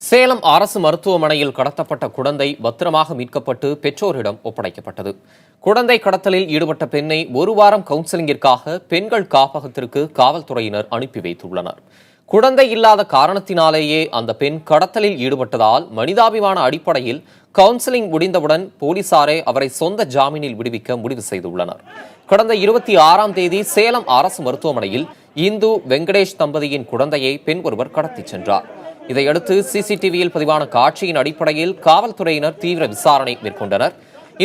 சேலம் அரசு மருத்துவமனையில் கடத்தப்பட்ட குழந்தை பத்திரமாக மீட்கப்பட்டு பெற்றோரிடம் ஒப்படைக்கப்பட்டது. குழந்தை கடத்தலில் ஈடுபட்ட பெண்ணை ஒரு வாரம் கவுன்சிலிங்கிற்காக பெண்கள் காப்பகத்திற்கு காவல்துறையினர் அனுப்பி வைத்துள்ளனர். குழந்தை இல்லாத காரணத்தினாலேயே அந்த பெண் கடத்தலில் ஈடுபட்டதால் மனிதாபிமான அடிப்படையில் கவுன்சிலிங் முடிந்தவுடன் போலீசாரே அவரை சொந்த ஜாமீனில் விடுவிக்க முடிவு செய்துள்ளனர். கடந்த 26ஆம் தேதி சேலம் அரசு மருத்துவமனையில் இந்து வெங்கடேஷ் தம்பதியின் குழந்தையை பெண் ஒருவர் கடத்திச் சென்றார். இதையடுத்து சிசிடிவியில் பதிவான காட்சியின் அடிப்படையில் காவல்துறையினர் தீவிர விசாரணை மேற்கொண்டனர்.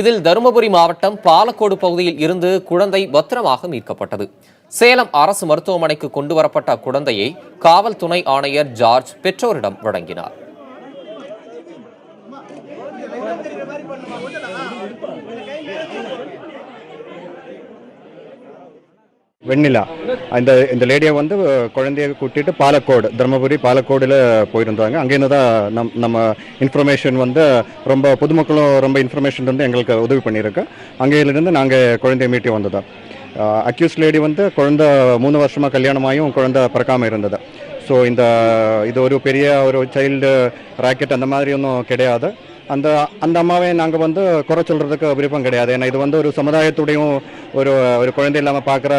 இதில் தருமபுரி மாவட்டம் பாலக்கோடு பகுதியில் இருந்து குழந்தை பத்திரமாக மீட்கப்பட்டது. சேலம் அரசு மருத்துவமனைக்கு கொண்டுவரப்பட்ட குழந்தையை காவல் துணை ஆணையர் ஜார்ஜ் பெற்றோரிடம் வழங்கினார். வெண்ணிலா இந்த லேடியை குழந்தைய கூட்டிட்டு பாலக்கோடு தருமபுரி பாலக்கோடில் போயிருந்தாங்க. அங்கேருந்து தான் நம்ம இன்ஃபர்மேஷன் ரொம்ப பொதுமக்களும் ரொம்ப இன்ஃபர்மேஷன் எங்களுக்கு உதவி பண்ணியிருக்கு. அங்கேயிலிருந்து நாங்கள் குழந்தைய மீட்டி வந்தோம். அக்யூஸ் லேடி குழந்தை 3 வருஷமாக கல்யாணமாயும் குழந்தை பிறக்காமல் இருந்தது. ஸோ இது ஒரு பெரிய ஒரு சைல்டு ராக்கெட் அந்த மாதிரி ஒன்றும் கிடையாது. அந்த அம்மாவை நாங்கள் குறை சொல்கிறதுக்கு விருப்பம் கிடையாது. ஏன்னா இது ஒரு சமுதாயத்துடையும் ஒரு குழந்தை இல்லாமல் பார்க்குற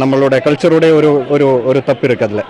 நம்மளோட கல்ச்சருடைய ஒரு தப்பு இருக்குது அதில்.